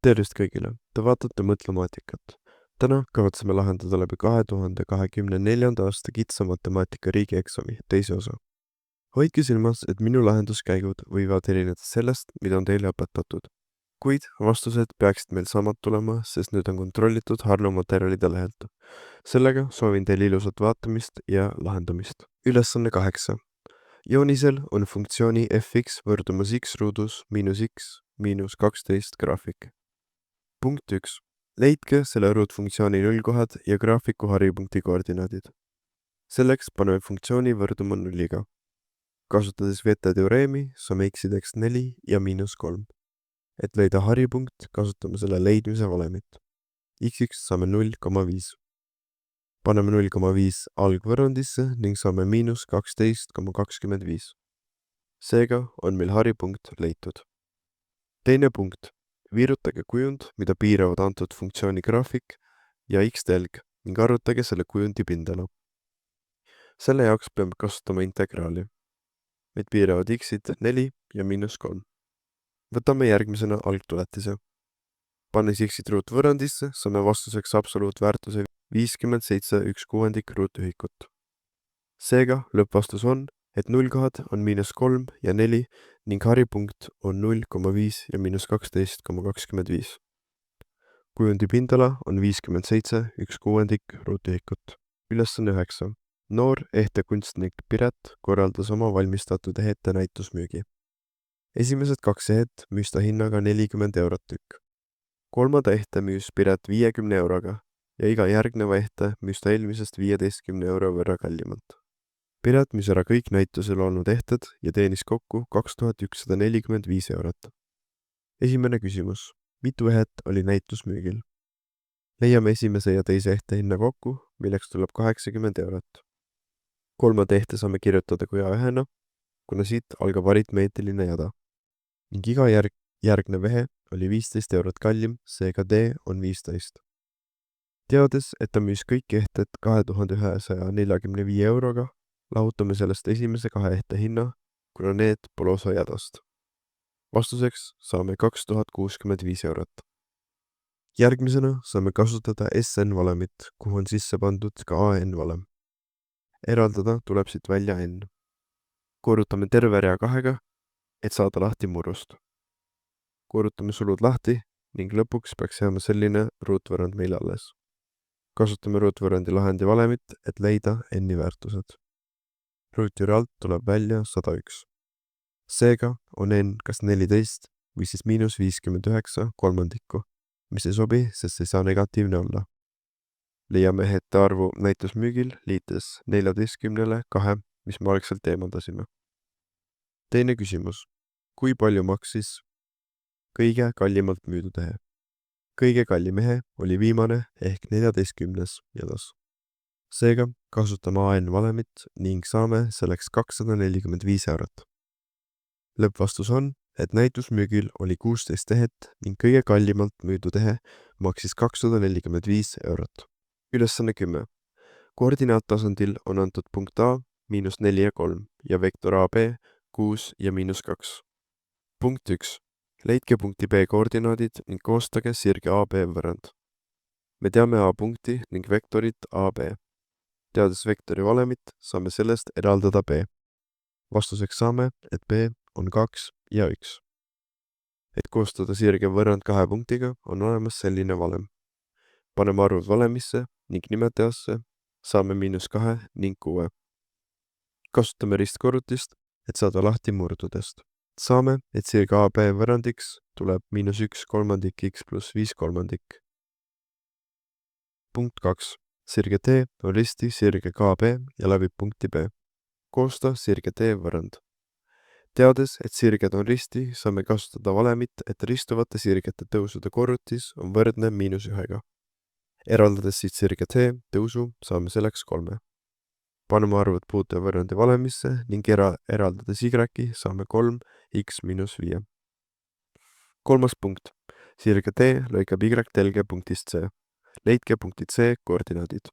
Tervist kõigile! Te vaatate mõtlemaatikat. Täna kavatseme lahendada läbi 2024. aasta kitsa matemaatika riigieksami teise osa. Hoidke silmas, et minu lahenduskäigud võivad erineda sellest, mida on teile õpetatud. Kuid vastused peaksid meil samad tulema, sest nüüd on kontrollitud Harno materjalide lehelt. Sellega soovin teile ilusat vaatamist ja lahendamist. Ülesanne 8. Joonisel on funktsiooni fx võrdumas x ruudus miinus x miinus 12 graafik. Punkt 1. Leidke selle ruutfunktsiooni nullkohad ja graafiku haripunkti koordinaadid. Selleks paneme funktsiooni võrduma nulliga. Kasutades Vete teoreemi saame x-ideks 4 ja miinus 3. Et leida haripunkt, kasutame selle leidmise valemit. X-iks saame 0,5. Paneme 0,5 algvõrrandisse ning saame miinus 12,25. Seega on meil haripunkt leitud. Teine punkt. Viirutage kujund, mida piiravad antud funktsiooni graafik ja x-telg ning arvutage selle kujundi pindala. Selle jaoks peame kasutama integraali. Meid piiravad x-id 4 ja miinus 3. Võtame järgmisena algtuletise. Pannes x-id ruutvõrrandisse, saame vastuseks absoluutväärtuse 57,1/6 ruutühikut. Seega lõppvastus on, et nullkohad on miinus 3 ja 4 ning haripunkt on 0,5 ja miinus 12,25. Kujundi pindala on 57,1/6 ruutühikut. Ülesanne 9. Noor ehtekunstnik Piret korraldas oma valmistatud ehete näitusmüügi. Esimesed 2 ehet müüs ta hinnaga 40 eurot tükk. Kolmanda ehte müüs Piret 50 euroga ja iga järgneva ehte müüs ta eelmisest 15 euro võrra kallimalt. Piret müüs ära kõik näitusel olnud ehted ja teenis kokku 2145 eurot. Esimene küsimus. Mitu ehet oli näitusmüügil? Leiame esimese ja teise ehte hinna kokku, milleks tuleb 80 eurot. Kolmanda ehte saame kirjutada kui A1-na, kuna siit algab aritmeetiline jada. Ning iga järgnev ehe oli 15 eurot kallim, seega D on 15. Teades, et ta müüs kõik ehted 2145 euroga, lahutame sellest esimese 2 ehte hinna, kuna need pole osa jadast. Vastuseks saame 2065 eurot. Järgmisena saame kasutada SN valemit, kuhu on sisse pandud ka AN valem. Eraldada tuleb siit välja N. Korrutame terve rea 2-ga, et saada lahti murust. Korrutame sulud lahti ning lõpuks peaks jääma selline ruutvõrrand meil alles. Kasutame ruutvõrrandi lahendi valemit, et leida N-i väärtused. Ruutjüri alt tuleb välja 101. Seega on N kas 14 või siis miinus 59 kolmandikku, mis ei sobi, sest ei saa negatiivne olla. Leiame ehete arvu näitusmüügil liites 14-le 2, mis me algselt eemaldasime. Teine küsimus. Kui palju maksis kõige kallimalt müüdud ehe? Kõige kallim ehe oli viimane ehk 14. jadas. Seega kasutame AN valemit ning saame selleks 245 eurot. Lõppvastus on, et näitusmüügil oli 16 ehet ning kõige kallimalt müüdud ehe maksis 245 eurot. Ülesanne 10. Koordinaattasandil on antud punkt A miinus 4 ja 3 ja vektor AB 6 ja miinus 2. Punkt 1. Leidke punkti B koordinaadid ning koostage sirge AB võrrand. Me teame A punkti ning vektorit AB. Teades vektori valemit, saame sellest eraldada B. Vastuseks saame, et B on 2 ja 1. Et koostada sirge võrrand 2 punktiga, on olemas selline valem. Paneme arvud valemisse ning nimetajasse, saame miinus 2 ning 6. Kasutame ristkorrutist, et saada lahti murdudest. Saame, et sirge AB võrrandiks tuleb miinus 1 kolmandik x pluss 5 kolmandik. Punkt 2. Sirge T on risti sirge KB ja läbib punkti B. Koosta sirge T võrrand. Teades, et sirged on risti, saame kasutada valemit, et ristuvate sirgete tõusude korrutis on võrdne miinus 1-ga. Eraldades siit sirge T tõusu, saame selleks 3. Paneme arvud puutevõrrandi valemisse ning eraldades Y saame 3x miinus 5. Kolmas punkt. Sirge T lõikab Y-telge punktist C. Leidke punkti C koordinaadid.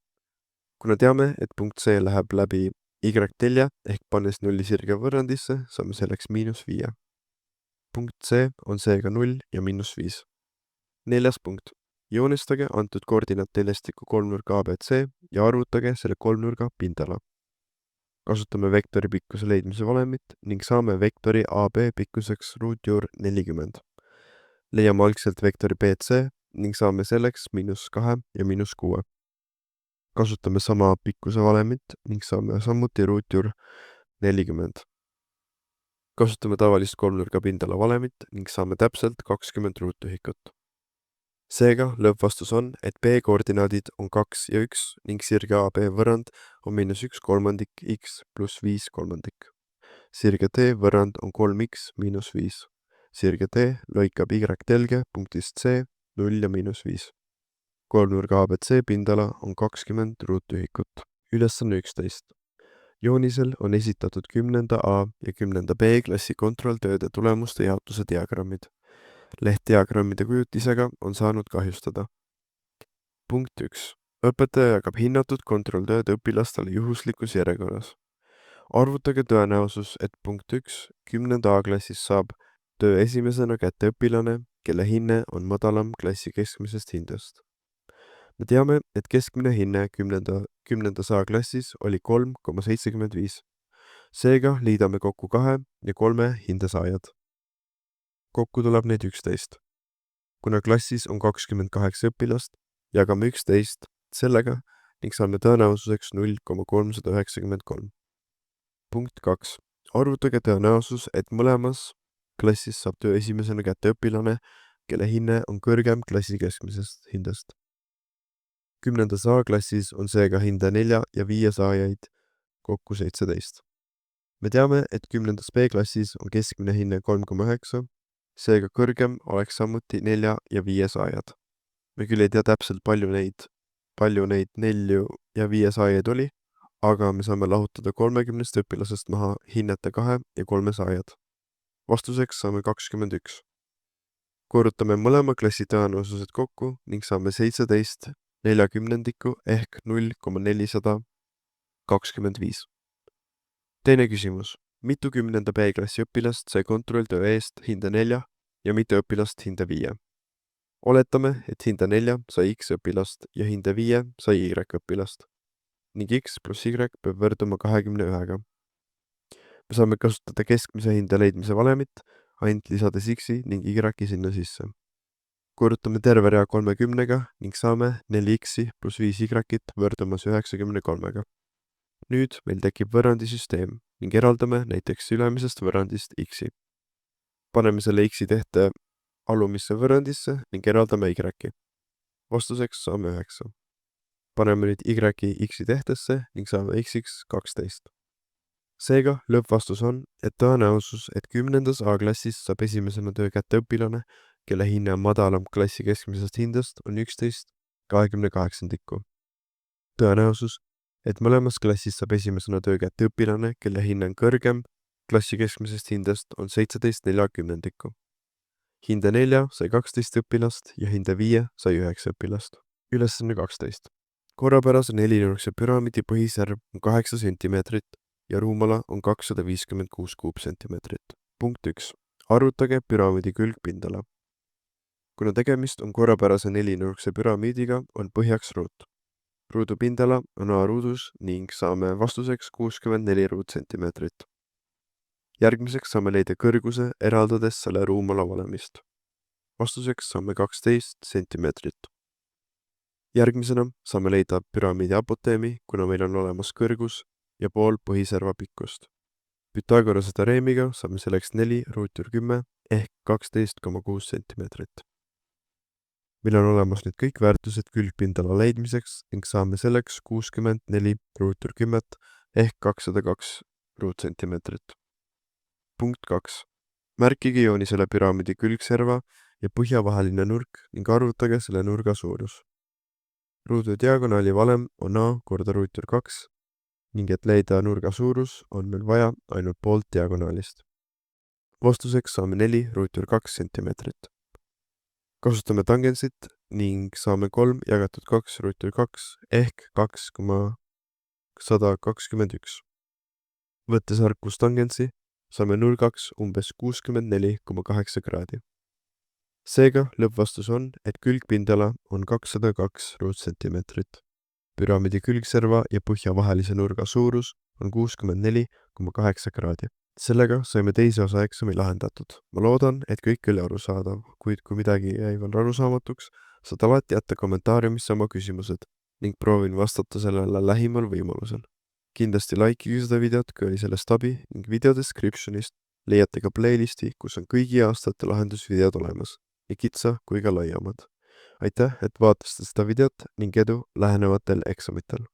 Kuna teame, et punkt C läheb läbi Y-telje ehk pannes nulli sirge võrrandisse, saame selleks miinus 5. Punkt C on seega 0 ja miinus 5. 4. punkt. Joonistage antud koordinaat teljestikku kolmnurga ABC ja arvutage selle kolmnurga pindala. Kasutame vektori pikkuse leidmise valemit ning saame vektori AB pikkuseks ruutjuur 40. Leiame algselt vektori BC ning saame selleks -2 ja -6. Kasutame sama pikkuse valemit ning saame samuti ruutjuur 40. Kasutame tavalist kolmnurga pindala valemit ning saame täpselt 20 ruutühikut. Seega lõppvastus on, et B koordinaadid on 2 ja 1 ning sirge AB võrrand on -1/3 x + 5/3. Sirge D võrrand on 3x - 5. Sirge D lõikab Y telge punktist C 0 ja -5. Kolmnurga ABC pindala on 20 ruutühikut. Ülesanne 11. Joonisel on esitatud 10. A ja 10. B klassi kontrolltööde tulemuste jaotuse diagrammid. Leht diagrammide kujutisega on saanud kahjustada. Punkt 1. Õpetaja jagab hinnatud kontrolltööd õpilastele juhuslikus järjekorras. Arvutage tõenäosus, et punkt 1. 10. A-klassis saab töö esimesena kätte õpilane, kelle hinne on madalam klassi keskmisest hindest. Me teame, et keskmine hinne 10. A-klassis oli 3,75. Seega liidame kokku 2 ja 3 hindesaajad. Kokku tuleb neid 11. Kuna klassis on 28 õpilast, jagame 11 sellega ning saame tõenäosuseks 0,393. Punkt 2. Arvutage tõenäosus, et mõlemas klassis saab töö esimesena kätte õpilane, kelle hinne on kõrgem klassi keskmisest hindest. 10. A-klassis on seega hinde 4 ja 5 saajaid kokku 17. Me teame, et 10. B-klassis on keskmine hinne 3,9, seega kõrgem oleks samuti 4 ja 5 saajad. Me küll ei tea täpselt palju neid 4 ja 5 saajaid oli, aga me saame lahutada 30 õpilasest maha hinnete 2 ja 3 saajad. Vastuseks saame 21. Korrutame mõlema klassi tõenäosused kokku ning saame 17 40 ehk 0,425. Teine küsimus. Mitu 10. B-klassi õpilast sai kontrolltöö eest hinde 4 ja mitu õpilast hinde 5? Oletame, et hinde 4 sai X õpilast ja hinde 5 sai Y õpilast ning X + Y peab võrduma 21-ga. Me saame kasutada keskmise hinde leidmise valemit, ainult lisades X-i ning Y sinna sisse. Korrutame terve rea 30-ga ning saame 4X + 5Y võrdumas 93-ga. Nüüd meil tekib võrrandisüsteem ning eraldame näiteks ülemisest võrrandist X-i. Paneme selle X-i tehte alumisse võrrandisse ning eraldame Y-i. Vastuseks saame 9. Paneme nüüd Y-i X-i tehtesse ning saame X-iks 12. Seega lõppvastus on, et tõenäosus, et 10. A-klassis saab esimesena töö kätte õpilane, kelle hinne on madalam klassi keskmisest hindest, on 11/28. Tõenäosus, et mõlemas klassis saab esimesena töö kätte õpilane, kelle hinne on kõrgem klassi keskmisest hindest, on 17/40. Hinde 4 sai 12 õpilast ja hinde 5 sai 9 õpilast. Ülesanne 12. Korrapärase nelinurkse püramiidi põhiserv on 8 cm ja ruumala on 256 kuupsentimeetrit. Punkt 1. Arvutage püramiidi külgpindala. Kuna tegemist on korrapärase nelinurkse püramiidiga, on põhjaks ruut. Ruudu pindala on A ruudus ning saame vastuseks 64 ruutsentimeetrit. Järgmiseks saame leida kõrguse, eraldades selle ruumala valemist. Vastuseks saame 12 sentimeetrit. Järgmisena saame leida püramiidi apoteemi, kuna meil on olemas kõrgus ja pool põhiserva pikkust. Pythagorase teoreemiga saame selleks 4 ruutjuur 10 ehk 12,6 sentimeetrit. Meil on olemas nüüd kõik väärtused külgpindala leidmiseks ning saame selleks 64 ruutjuur 10 ehk 202 ruutsentimeetrit. Punkt 2. Märkige joonisele püramiidi külgserva ja põhja vaheline nurk ning arvutage selle nurga suurus. Ruudu diagonaali valem on A korda ruutjuur 2 ning et leida nurga suurus, on meil vaja ainult poolt diagonaalist. Vastuseks saame 4 ruutjuur 2 sentimeetrit. Kasutame tangentsit ning saame 3 jagatud 2 ruutjuur 2 ehk 2,121. Võttes arkus tangentsi, saame nurgaks umbes 64,8 kraadi. Seega lõppvastus on, et külgpindala on 202 ruutsentimeetrit. Püramiidi külgserva ja põhja vahelise nurga suurus on 64,8 kraadi. Sellega saime teise osa eksami lahendatud. Ma loodan, et kõik oli arusaadav, kuid kui midagi jäi veel arusaamatuks, saad alati jätta kommentaariumisse oma küsimused ning proovin vastata sellele lähimal võimalusel. Kindlasti likeige seda videot, kui oli sellest abi ning video descriptionist leiate ka playlisti, kus on kõigi aastate lahendusvideod olemas, nii kitsa kui ka laiemad. Aitäh, et vaatasite seda videot ning edu lähenevatel eksamitel!